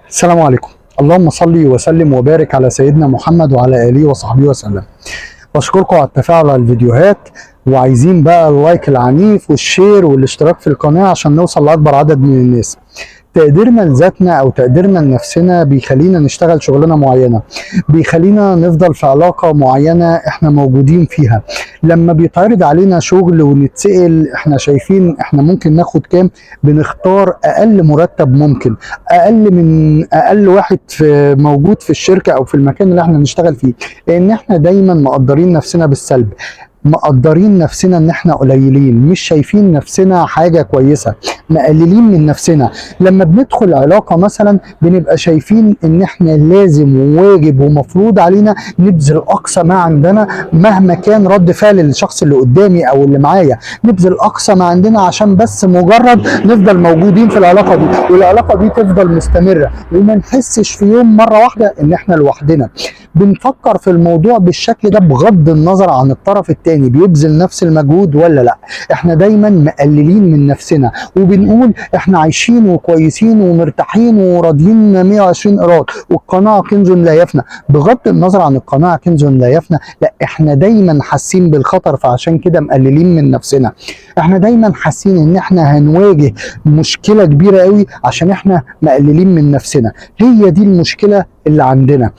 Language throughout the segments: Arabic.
السلام عليكم. اللهم صل وسلم وبارك على سيدنا محمد وعلى آله وصحبه وسلم. بشكركم على التفاعل على الفيديوهات، وعايزين بقى اللايك العنيف والشير والاشتراك في القناة عشان نوصل لأكبر عدد من الناس. تقديرنا لذاتنا او تقديرنا لنفسنا بيخلينا نشتغل شغلانه معينه، بيخلينا نفضل في علاقه معينه احنا موجودين فيها. لما بيتعرض علينا شغل ونتسأل احنا شايفين احنا ممكن ناخد كام، بنختار اقل مرتب ممكن، اقل واحد موجود في الشركه او في المكان اللي احنا نشتغل فيه، لان احنا دايما مقدرين نفسنا بالسلب، مقدرين نفسنا ان احنا قليلين، مش شايفين نفسنا حاجه كويسه، مقللين من نفسنا. لما بندخل علاقه مثلا بنبقى شايفين ان احنا لازم وواجب ومفروض علينا نبذل اقصى ما عندنا مهما كان رد فعل الشخص اللي قدامي او اللي معايا، نبذل اقصى ما عندنا عشان بس مجرد نفضل موجودين في العلاقه دي، والعلاقه دي تفضل مستمره، وما نحسش في يوم مره واحده ان احنا لوحدنا. بنفكر في الموضوع بالشكل ده بغض النظر عن الطرف التاني بيبذل نفس المجهود ولا لا. احنا دايما مقللين من نفسنا وبنقول احنا عايشين وكويسين ومرتاحين وراضيين 120 قيراط، والقناعه كنز لا يفنى. بغض النظر عن القناعه كنز لا يفنى، لا، احنا دايما حاسين بالخطر، فعشان كده مقللين من نفسنا. احنا دايما حاسين ان احنا هنواجه مشكله كبيره قوي عشان احنا مقللين من نفسنا. هي دي المشكله اللي عندنا.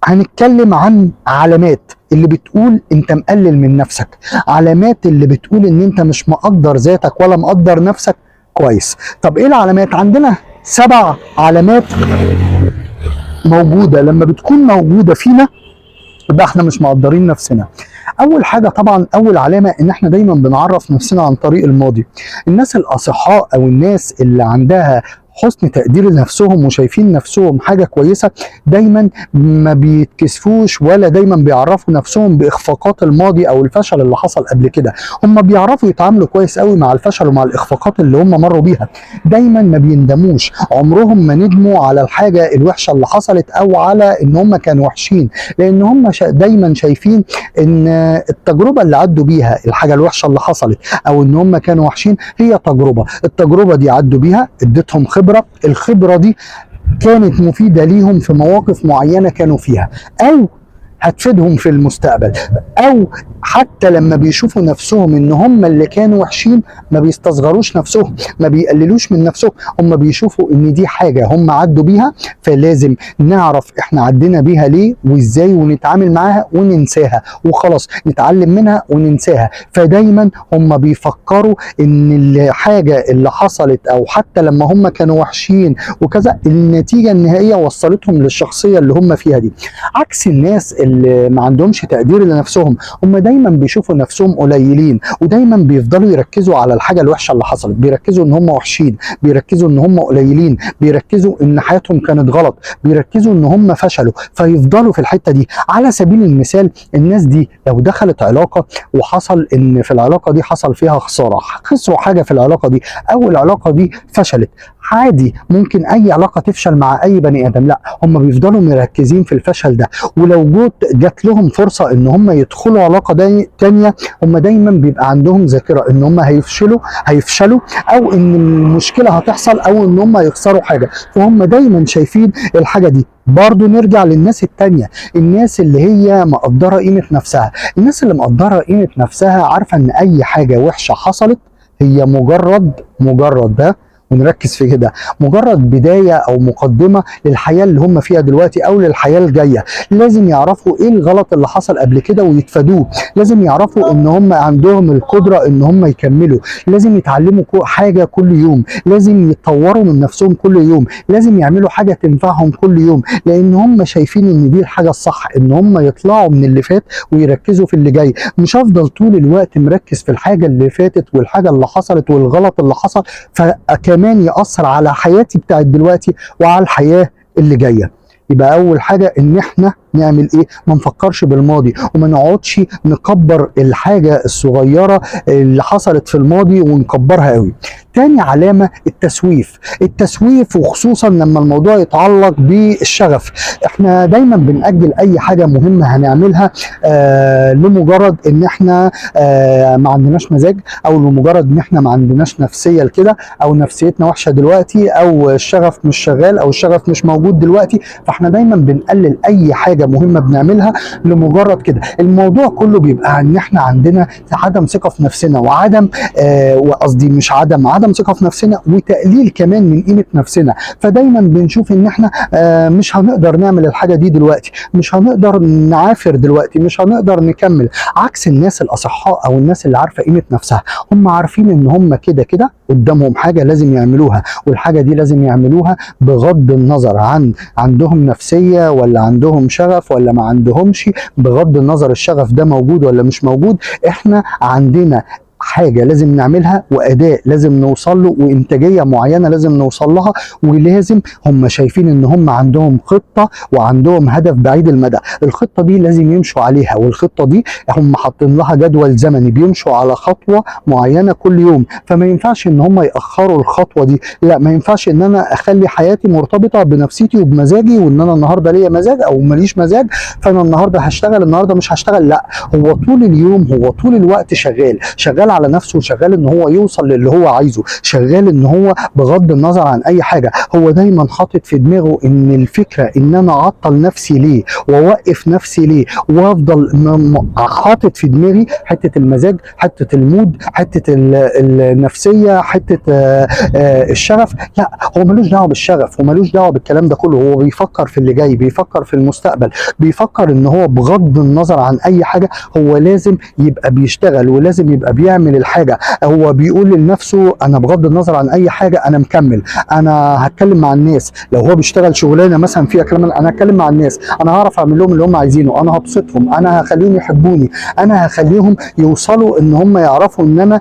هنتكلم عن علامات اللي بتقول انت مقلل من نفسك، علامات اللي بتقول ان انت مش مقدر ذاتك ولا مقدر نفسك كويس. طب ايه العلامات؟ عندنا 7 علامات موجودة، لما بتكون موجودة فينا يبقى احنا مش مقدرين نفسنا. اول حاجة طبعا، اول علامة ان احنا دايما بنعرف نفسنا عن طريق الماضي. الناس الاصحاء او الناس اللي عندها حسن تقدير لنفسهم وشايفين نفسهم حاجة كويسة دايما ما بيتكسفوش ولا دايما بيعرفوا نفسهم بإخفاقات الماضي أو الفشل اللي حصل قبل كده. هم بيعرفوا يتعاملوا كويس قوي مع الفشل ومع الإخفاقات اللي هم مروا بيها. دايما ما بيندموش، عمرهم ما ندموا على الحاجة الوحشة اللي حصلت أو على إن هم كانوا وحشين، لأن هم دايما شايفين إن التجربة اللي عدوا بيها، الحاجة الوحشة اللي حصلت أو إن هم كانوا وحشين، هي تجربة. التجربة دي عدوا بيها ادتهم خبرة، الخبرة دي كانت مفيدة ليهم في مواقف معينة كانوا فيها، أو هتفيدهم في المستقبل، او حتى لما بيشوفوا نفسهم ان هم اللي كانوا وحشين ما بيستصغروش نفسهم، ما بيقللوش من نفسهم. هم بيشوفوا ان دي حاجة هم عدوا بيها، فلازم نعرف احنا عدينا بيها ليه وازاي ونتعامل معاها وننساها وخلاص، نتعلم منها وننساها. فدايما هم بيفكروا ان الحاجة اللي حصلت او حتى لما هم كانوا وحشين وكذا، النتيجة النهائية وصلتهم للشخصية اللي هم فيها دي. عكس الناس اللي ما عندهمش تقدير لنفسهم، هم دايما بيشوفوا نفسهم قليلين ودايما بيفضلوا يركزوا على الحاجه الوحشه اللي حصلت، بيركزوا ان هم وحشين، بيركزوا ان هم قليلين، بيركزوا ان حياتهم كانت غلط، بيركزوا ان هم فشلوا، فيفضلوا في الحته دي. على سبيل المثال الناس دي لو دخلت علاقه وحصل ان في العلاقه دي حصل فيها خساره، خسروا حاجه في العلاقه دي او العلاقه دي فشلت، عادي ممكن اي علاقه تفشل مع اي بني ادم، لا، هم بيفضلوا مركزين في الفشل ده. ولو جات لهم فرصه ان هم يدخلوا علاقه تانيه، هم دايما بيبقى عندهم ذاكره ان هم هيفشلوا او ان المشكله هتحصل او ان هم يخسروا حاجه، فهم دايما شايفين الحاجه دي. برضو نرجع للناس التانية، الناس اللي هي مقدرة قيمة نفسها. الناس اللي مقدرة قيمة نفسها عارفة ان اي حاجة وحشة حصلت هي مجرد ده، ونركز في كده، مجرد بداية أو مقدمة للحياة اللي هم فيها دلوقتي أو للحياة الجاية. لازم يعرفوا إيه الغلط اللي حصل قبل كده ويتفادوه، لازم يعرفوا إن هم عندهم القدرة إن هم يكملوا، لازم يتعلموا حاجة كل يوم، لازم يتطوروا من نفسهم كل يوم، لازم يعملوا حاجة تنفعهم كل يوم، لأن هم شايفين إن دي الحاجة الصح، إن هم يطلعوا من اللي فات ويركزوا في اللي جاي. مش هفضل طول الوقت مركز في الحاجة اللي فاتت والحاجة اللي حصلت والغلط اللي حصل، كمان يأثر على حياتي بتاعت دلوقتي وعلى الحياة اللي جاية. يبقى أول حاجة إن إحنا نعمل إيه؟ ما نفكرش بالماضي وما نقعدش نكبر الحاجة الصغيرة اللي حصلت في الماضي ونكبرها قوي. تاني علامة التسويف، وخصوصا لما الموضوع يتعلق بالشغف. احنا دايما بنأجل اي حاجة مهمة هنعملها لمجرد ان احنا ما عندناش مزاج، او لمجرد ان احنا ما عندناش نفسية لكده، او نفسيتنا وحشة دلوقتي، او الشغف مش شغال، او الشغف مش موجود دلوقتي. فاحنا دايما بنقلل اي حاجة مهمة بنعملها لمجرد كده. الموضوع كله بيبقى ان احنا عندنا عدم ثقة في نفسنا، وعدم وقصدي مش عدم ثقة في نفسنا، وتقليل كمان من قيمة نفسنا. فدايما بنشوف ان احنا مش هنقدر نعمل الحاجة دي دلوقتي، مش هنقدر نعافر دلوقتي، مش هنقدر نكمل. عكس الناس الأصحاء او الناس اللي عارفة قيمة نفسها، هم عارفين ان هم كده كده قدامهم حاجة لازم يعملوها، والحاجة دي لازم يعملوها بغض النظر عن عندهم نفسية ولا عندهم شغف ولا ما عندهمش. بغض النظر الشغف ده موجود ولا مش موجود، احنا عندنا حاجة لازم نعملها، وأداء لازم نوصل له، وإنتاجية معينة لازم نوصل لها. ولازم هم شايفين إن هم عندهم خطة وعندهم هدف بعيد المدى. الخطة دي لازم يمشوا عليها، والخطة دي هم حاطين لها جدول زمني بيمشوا على خطوة معينة كل يوم. فما ينفعش إن هم يأخروا الخطوة دي، لا ما ينفعش إن أنا أخلي حياتي مرتبطة بنفسيتي وبمزاجي، وإن أنا النهاردة ليا مزاج أو ماليش مزاج فأنا النهاردة هشتغل، النهاردة مش هشتغل. لا، هو طول اليوم، هو طول الوقت شغال على نفسه، شغال ان هو يوصل للي هو عايزه، شغال ان هو بغض النظر عن اي حاجه. هو دايما حاطط في دماغه ان الفكره ان انا اعطل نفسي ليه، واوقف نفسي ليه، وافضل حاطط في دماغي حته المزاج، حته المود، حته النفسيه، حته الشغف. لا، هو ملوش دعوه بالشغف وملوش دعوه بالكلام ده كله. هو بيفكر في اللي جاي، بيفكر في المستقبل، بيفكر ان هو بغض النظر عن اي حاجه هو لازم يبقى بيشتغل، ولازم يبقى بيعمل الحاجه. هو بيقول لنفسه انا بغض النظر عن اي حاجه انا مكمل، انا هتكلم مع الناس. لو هو بيشتغل شغلانه مثلا فيها كلام، انا هتكلم مع الناس، انا هعرف اعمل لهم اللي هم عايزينه، انا هبسطهم، انا هخليهم يحبوني، انا هخليهم يوصلوا ان هم يعرفوا ان انا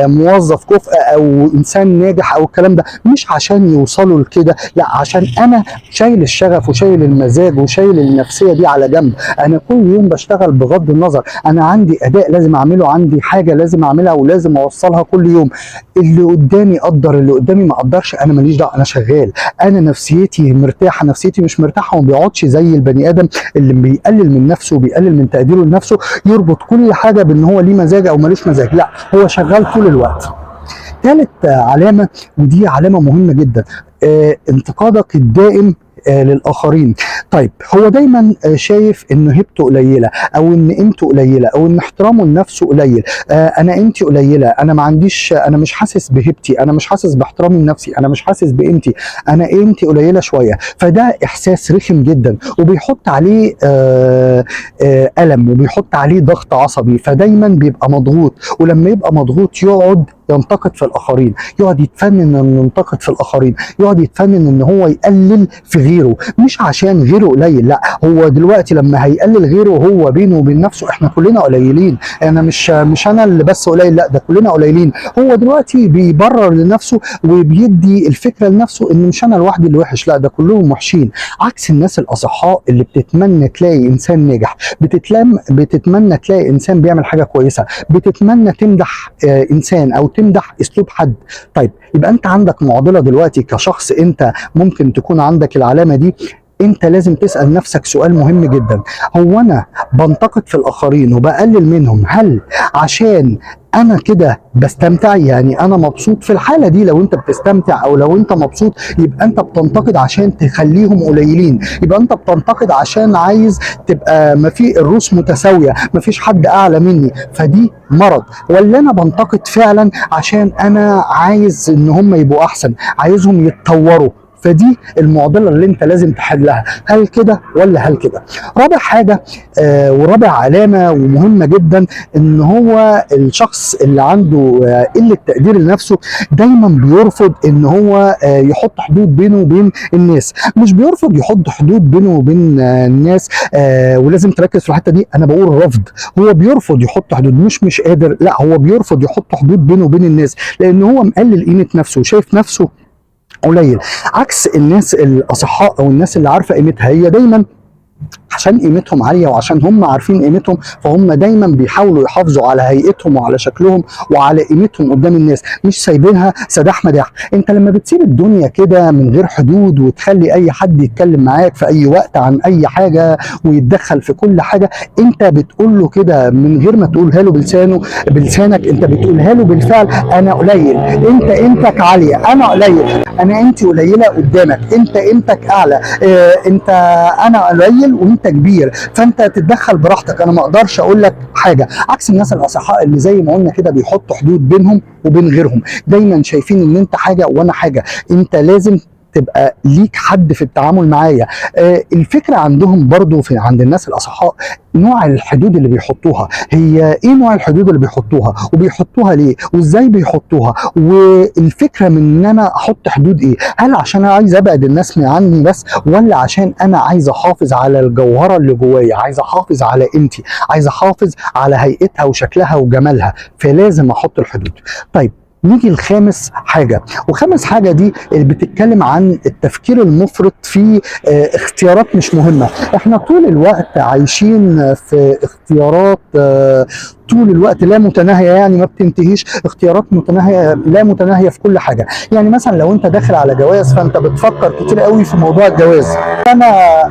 موظف كفء او انسان ناجح او الكلام ده. مش عشان يوصلوا لكده، لا، عشان انا شايل الشغف وشايل المزاج وشايل النفسيه دي على جنب. انا كل يوم بشتغل بغض النظر، انا عندي اداء لازم اعمله، عندي حاجه لازم اعملها ولازم اوصلها كل يوم. اللي قدامي قدر، اللي قدامي ما قدرش، انا ماليش دعوه، انا شغال، انا نفسيتي مرتاحه، نفسيتي مش مرتاحه. وما بيقعدش زي البني ادم اللي بيقلل من نفسه وبيقلل من تقديره لنفسه، يربط كل حاجه بان هو ليه مزاج او مالوش مزاج. لا، هو شغال طول الوقت. ثالث علامه، ودي علامه مهمه جدا، انتقادك الدائم للاخرين. طيب، هو دايما شايف ان هيبته قليله، او ان قيمته قليله، او ان احترامه لنفسه قليل. انا قيمتي قليله، انا ما عنديش، انا مش حاسس بهيبتي، انا مش حاسس باحترامي لنفسي، انا مش حاسس بقيمتي، انا قيمتي قليله شويه. فده احساس رخم جدا، وبيحط عليه الم، وبيحط عليه ضغط عصبي. فدايما بيبقى مضغوط، ولما يبقى مضغوط يقعد ينتقد في الاخرين، يقعد يتفنن انه ينتقد في الاخرين، يقعد يتفنن ان هو يقلل في غيره. مش عشان غيره قليل، لا، هو دلوقتي لما هيقلل غيره هو بينه وبين نفسه، احنا كلنا قليلين، انا مش انا اللي بس قليل، لا، ده كلنا قليلين. هو دلوقتي بيبرر لنفسه وبيدي الفكره لنفسه ان مش انا لوحدي اللي وحش، لا، ده كلهم وحشين. عكس الناس الاصحاء اللي بتتمنى تلاقي انسان ناجح، بتتمنى تلاقي انسان بيعمل حاجه كويسه، بتتمنى تمدح انسان او تمدح اسلوب حد. طيب، يبقى انت عندك معضله دلوقتي كشخص، انت ممكن تكون عندك العلامه دي. انت لازم تسأل نفسك سؤال مهم جدا، هو انا بنتقد في الاخرين وبقلل منهم، هل عشان انا كده بستمتع؟ يعني انا مبسوط في الحالة دي. لو انت بتستمتع او لو انت مبسوط، يبقى انت بتنتقد عشان تخليهم قليلين، يبقى انت بتنتقد عشان عايز تبقى ما في الروس متساوية، ما فيش حد اعلى مني، فدي مرض. ولا انا بنتقد فعلا عشان انا عايز ان هم يبقوا احسن، عايزهم يتطوروا؟ فدي المعضله اللي انت لازم تحلها، هل كده ولا هل كده. رابع حاجه ورابع علامه ومهمه جدا، ان هو الشخص اللي عنده قله تقدير لنفسه دايما بيرفض ان هو يحط حدود بينه وبين الناس. مش بيرفض يحط حدود بينه وبين الناس، ولازم تركز في الحته دي، انا بقول رفض. هو بيرفض يحط حدود، مش قادر، لا، هو بيرفض يحط حدود بينه وبين الناس، لان هو مقلل قيمه نفسه وشايف نفسه قليل. عكس الناس الاصحاء او الناس اللي عارفه قيمتها، هي دايما عشان قيمتهم عاليه وعشان هم عارفين قيمتهم، فهم دايما بيحاولوا يحافظوا على هيئتهم وعلى شكلهم وعلى قيمتهم قدام الناس، مش سايبينها سداح مداح. انت لما بتسيب الدنيا كده من غير حدود وتخلي اي حد يتكلم معاك في اي وقت عن اي حاجه ويتدخل في كل حاجه، انت بتقول له كده من غير ما تقولها له بلسانك، انت بتقولها له بالفعل. انا قليل، انت قيمتك عاليه، انا قليل، انا انت قليله قدامك، انت قيمتك اعلى، انت انا قليل وانت كبير، فانت تتدخل براحتك، انا ما اقدرش اقول لك حاجه. عكس الناس الاصحاء اللي زي ما قلنا كده بيحطوا حدود بينهم وبين غيرهم، دايما شايفين ان انت حاجه وانا حاجه، انت لازم تبقى ليك حد في التعامل معايا. الفكره عندهم برضو عند الناس الاصحاء نوع الحدود اللي بيحطوها. هي ايه نوع الحدود اللي بيحطوها وبيحطوها ليه وازاي بيحطوها؟ والفكره من ان انا احط حدود ايه؟ هل عشان انا عايز ابعد الناس من عني بس، ولا عشان انا عايز احافظ على الجوهره اللي جوايا، عايز احافظ على قيمتي، عايز احافظ على هيئتها وشكلها وجمالها، فلازم احط الحدود. طيب نيجي لخامس حاجة، وخامس حاجة دي اللي بتتكلم عن التفكير المفرط في اختيارات مش مهمة. احنا طول الوقت عايشين في اختيارات طول الوقت لا متناهيه، يعني ما بتنتهيش، اختيارات متناهيه لا متناهيه في كل حاجه. يعني مثلا لو انت داخل على جواز فانت بتفكر كتير قوي في موضوع الجواز.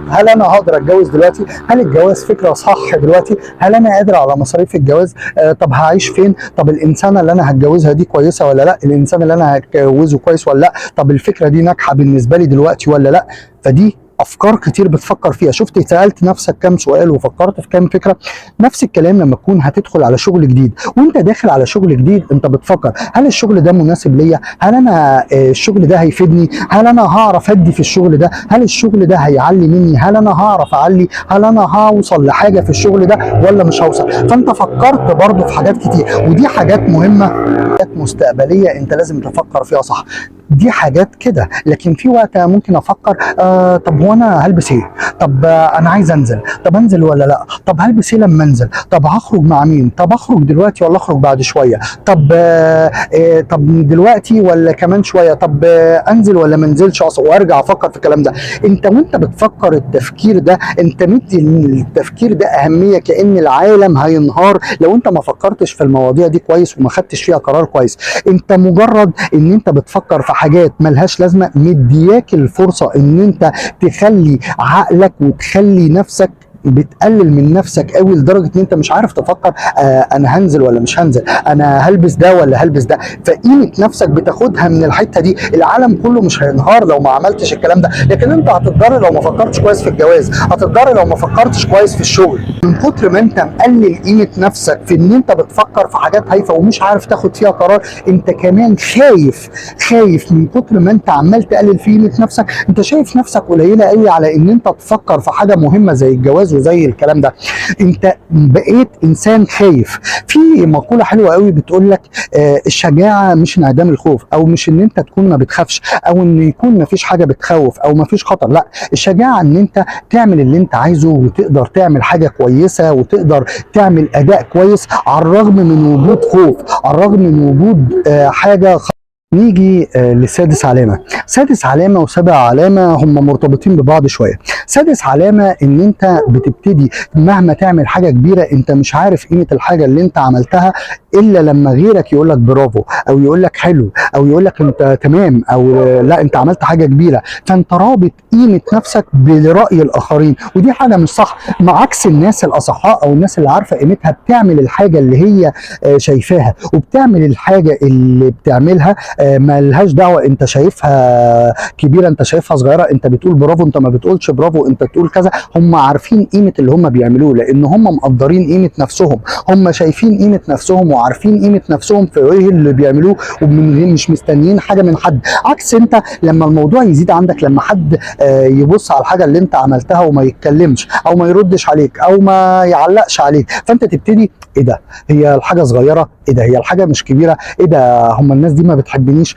هل انا هقدر اتجوز دلوقتي؟ هل الجواز فكره صح دلوقتي؟ هل انا قادر على مصاريف الجواز؟ طب هعيش فين؟ طب الانسانه اللي انا هتجوزها دي كويسه ولا لا؟ الانسان اللي انا هتجوزه كويس ولا لا؟ طب الفكره دي ناجحه بالنسبه لي دلوقتي ولا لا؟ فدي افكار كتير بتفكر فيها. شفت سالت نفسك كام سؤال وفكرت في كام فكره؟ نفس الكلام لما تكون هتدخل على شغل جديد، وانت داخل على شغل جديد انت بتفكر هل الشغل ده مناسب ليا؟ هل انا الشغل ده هيفيدني؟ هل انا هعرف ادي في الشغل ده؟ هل الشغل ده هيعلي مني؟ هل انا هعرف اعلي؟ هل انا هوصل لحاجه في الشغل ده ولا مش هوصل؟ فانت فكرت برضه في حاجات كتير، ودي حاجات مهمه، حاجات مستقبليه انت لازم تفكر فيها صح. دي حاجات كده. لكن في وقت ممكن افكر طب هو انا هلبس ايه؟ طب انا عايز انزل، طب انزل ولا لا؟ طب هلبس ايه لما انزل؟ طب هخرج مع مين؟ طب اخرج دلوقتي ولا اخرج بعد شويه؟ طب طب دلوقتي ولا كمان شويه؟ طب انزل ولا ما انزلش اصلا؟ وارجع افكر في الكلام ده. انت وانت بتفكر التفكير ده انت مدي التفكير ده اهميه، كأن العالم هينهار لو انت ما فكرتش في المواضيع دي كويس وما خدتش فيها قرار كويس. انت مجرد ان انت بتفكر في حاجات ملهاش لازمه، مدياك الفرصه ان انت تخلي عقلك وتخلي نفسك بتقلل من نفسك قوي لدرجه ان انت مش عارف تفكر انا هنزل ولا مش هنزل، انا هلبس ده ولا هلبس ده. فقيمه نفسك بتاخدها من الحته دي. العالم كله مش هينهار لو ما عملتش الكلام ده، لكن انت هتتضرر لو ما فكرتش كويس في الجواز، هتتضرر لو ما فكرتش كويس في الشغل. من كتر ما انت مقلل قيمه نفسك في ان انت بتفكر في حاجات هايفه ومش عارف تاخد فيها قرار، انت كمان خايف من كتر ما انت عمال تقلل في قيمه نفسك. انت شايف نفسك قليله قوي على ان انت تفكر في حاجه مهمه زي الجواز وزي الكلام ده. انت بقيت انسان خايف. في مقوله حلوه قوي بتقول لك الشجاعه مش انعدام الخوف، او مش ان انت تكون ما بتخافش، او ان يكون ما فيش حاجه بتخوف او ما فيش خطر. لا، الشجاعه ان انت تعمل اللي انت عايزه وتقدر تعمل حاجه كويسه وتقدر تعمل اداء كويس على الرغم من وجود خوف، على الرغم من وجود حاجه. نيجي لسادس علامة. سادس علامة وسابع علامة هم مرتبطين ببعض شوية. سادس علامة ان انت بتبتدي مهما تعمل حاجة كبيرة انت مش عارف قيمة الحاجة اللي انت عملتها الا لما غيرك يقولك برافو، او يقولك حلو، او يقولك انت تمام، او لا انت عملت حاجة كبيرة. فانت رابط قيمة نفسك برأي الاخرين، ودي حاجة مش صح. مع عكس الناس الاصحاء او الناس اللي عارفة قيمتها بتعمل الحاجة اللي هي شايفاها، وبتعمل الحاجة اللي بتعملها ما لهاش دعوه انت شايفها كبيره انت شايفها صغيره، انت بتقول برافو، انت ما بتقولش برافو، انت بتقول كذا. هم عارفين قيمه اللي هم بيعملوه لان هم مقدرين قيمه نفسهم، هم شايفين قيمه نفسهم وعارفين قيمه نفسهم في ايه اللي بيعملوه، ومش مستنيين حاجه من حد. عكس انت لما الموضوع يزيد عندك، لما حد يبص على الحاجه اللي انت عملتها وما يتكلمش او ما يردش عليك او ما يعلقش عليك، فانت تبتدي ايه ده؟ هي الحاجه صغيره؟ ايه ده؟ هي الحاجه مش كبيره؟ ايه ده؟ هم الناس دي ما بتحبنيش؟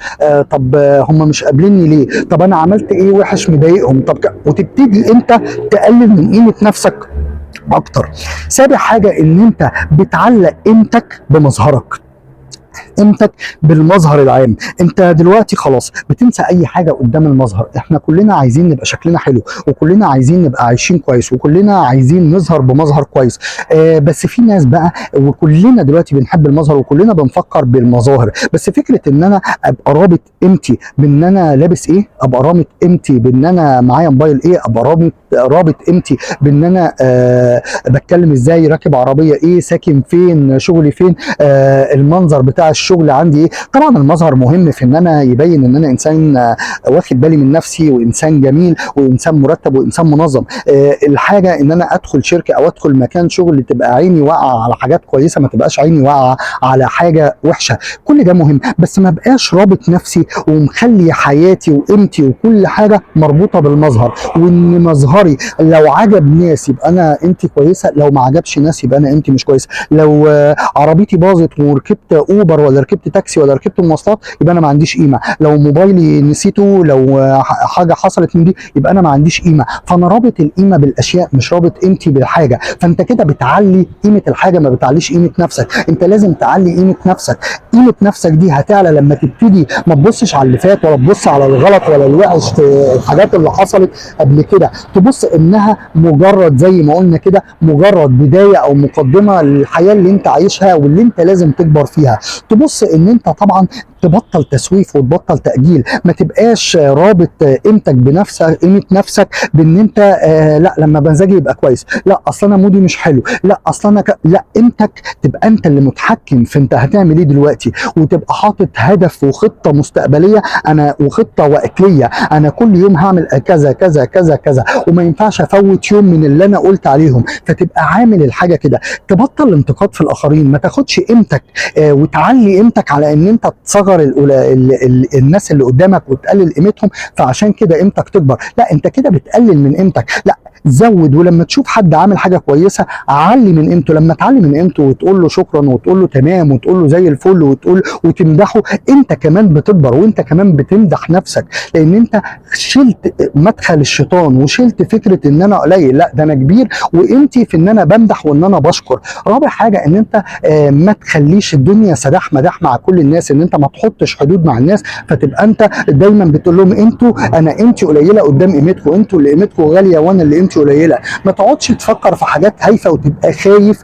طب هم مش قابليني ليه؟ طب انا عملت ايه وحش مضايقهم؟ طب وتبتدي انت تقلل من قيمه نفسك اكتر. سابع حاجه ان انت بتعلق قيمتك بمظهرك. قيمتك بالمظهر العام. انت دلوقتي خلاص بتنسى اي حاجه قدام المظهر. احنا كلنا عايزين نبقى شكلنا حلو، وكلنا عايزين نبقى عايشين كويس، وكلنا عايزين نظهر بمظهر كويس. بس في ناس بقى، وكلنا دلوقتي بنحب المظهر وكلنا بنفكر بالمظاهر، بس فكره ان انا ابقى رابط قيمتي بان انا لابس ايه، ابقى رابط قيمتي بان انا معايا موبايل ايه، ابقى رابط قيمتي بان انا بتكلم ازاي، راكب عربيه ايه، ساكن فين، شغلي فين، المنظر بتاع الشغل عندي ايه. طبعا المظهر مهم في ان انا يبين ان انا انسان واخد بالي من نفسي، وانسان جميل، وانسان مرتب، وانسان منظم. الحاجه ان انا ادخل شركه او ادخل مكان شغل تبقى عيني واقعه على حاجات كويسه، ما تبقاش عيني واقعه على حاجه وحشه. كل ده مهم، بس ما بقاش رابط نفسي ومخلي حياتي وقيمتي وكل حاجه مربوطه بالمظهر، وان مظهري لو عجب ناس يبقى انا قيمتي كويسه، لو ما عجبش ناس يبقى انا قيمتي مش كويسه. لو عربيتي باظت وركبت اوبر ولا ركبت تاكسي ولا ركبت مواصلات يبقى انا ما عنديش قيمه. لو موبايلي نسيته، لو حاجه حصلت من دي يبقى انا ما عنديش قيمه. فانا رابط القيمه بالاشياء، مش رابط قيمتي بالحاجه. فانت كده بتعلي قيمه الحاجه، ما بتعليش قيمه نفسك. انت لازم تعلي قيمه نفسك. قيمه نفسك دي هتعلى لما تبتدي ما تبصش على اللي فات، ولا تبص على الغلط ولا الوحش في الحاجات اللي حصلت قبل كده. تبص انها مجرد زي ما قلنا كده، مجرد بدايه او مقدمه للحياه اللي انت عايشها واللي انت لازم تكبر فيها. تبص ان انت طبعا تبطل تسويف وتبطل تأجيل. ما تبقاش رابط قيمتك بنفسك، قيمة نفسك بان انت لا لما مزاجي يبقى كويس، لا اصل انا مودي مش حلو، لا اصل انا لا. قيمتك تبقى انت اللي متحكم في انت هتعمل ايه دلوقتي، وتبقى حاطط هدف وخطة مستقبلية، انا وخطة وقتية، انا كل يوم هعمل كذا كذا كذا كذا، وما ينفعش افوت يوم من اللي انا قلت عليهم. فتبقى عامل الحاجة كده. تبطل الانتقاد في الاخرين، ما تاخدش قيمتك وتعلي قيمتك على ان انت تصغر الناس اللي قدامك وتقلل قيمتهم، فعشان كده قيمتك تكبر. لا، انت كده بتقلل من قيمتك. لا، زود. ولما تشوف حد عامل حاجه كويسه علي من قيمته. لما تعلي من قيمته وتقول له شكرا وتقول له تمام وتقول له زي الفل وتمدحه، انت كمان بتكبر وانت كمان بتمدح نفسك، لان انت شلت مدخل الشيطان وشلت فكره ان انا قليل. لا، ده انا كبير وقيمتي في ان انا بمدح وان انا بشكر. رابع حاجه ان انت ما تخليش الدنيا سداح مداح مع كل الناس، ان انت ما تحطش حدود مع الناس، فتبقى انت دايما بتقول لهم انا قيمتي قليله قدام قيمتكم، انتوا اللي قيمتكم غاليه وانا اللي قيمتي قليله. ما تقعدش تفكر في حاجات هايفه وتبقى خايف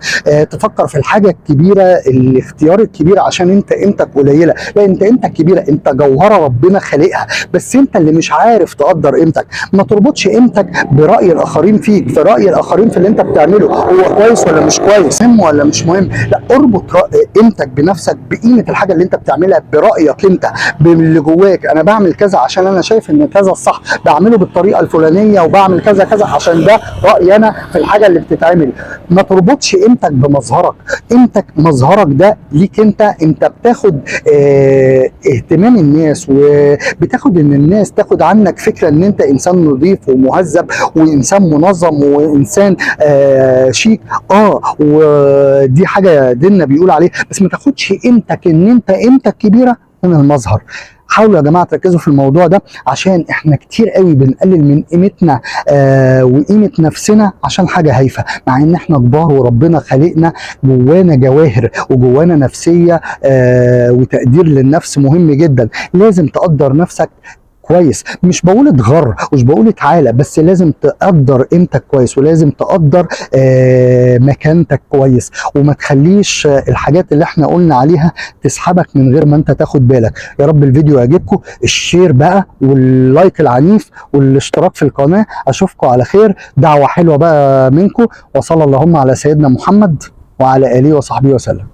تفكر في الحاجه الكبيره، الاختيار الكبير، عشان انت قيمتك قليله. لا، انت قيمتك كبيره، انت جوهره ربنا خالقها، بس انت اللي مش عارف تقدر قيمتك. ما تربطش قيمتك براي الاخرين فيك، في راي الاخرين في اللي انت بتعمله، هو كويس ولا مش كويس، مهم ولا مش مهم. لا، اربط قيمتك بنفسك، بقيمه الحاجه اللي انت بتعملها، برايك انت، باللي جواك. انا بعمل كذا عشان انا شايف ان كذا الصح، بعمله بالطريقه الفلانيه، وبعمل كذا كذا عشان ده رايي انا في الحاجه اللي بتتعمل. ما تربطش قيمتك بمظهرك. قيمتك مظهرك ده ليك انت بتاخد اهتمام الناس، وبتاخد ان الناس تاخد عنك فكره ان انت انسان نظيف ومهذب وانسان منظم وانسان شيك. ودي حاجه ديننا بيقول عليه، بس ما تاخدش قيمتك ان انت قيمتك كبيره من المظهر. حاولوا يا جماعه تركزوا في الموضوع ده، عشان احنا كتير قوي بنقلل من قيمتنا وقيمه نفسنا عشان حاجه هايفه، مع ان احنا كبار وربنا خلقنا جوانا جواهر وجوانا نفسيه وتقدير للنفس مهم جدا. لازم تقدر نفسك كويس. مش بقول اتغر، مش بقول اتعالى، بس لازم تقدر قيمتك كويس، ولازم تقدر مكانتك كويس، وما تخليش الحاجات اللي احنا قلنا عليها تسحبك من غير ما انت تاخد بالك. يا رب الفيديو يعجبكم، الشير بقى واللايك العنيف والاشتراك في القناة. اشوفكم على خير، دعوة حلوة بقى منكم، وصلى اللهم على سيدنا محمد وعلى آله وصحبه وسلم.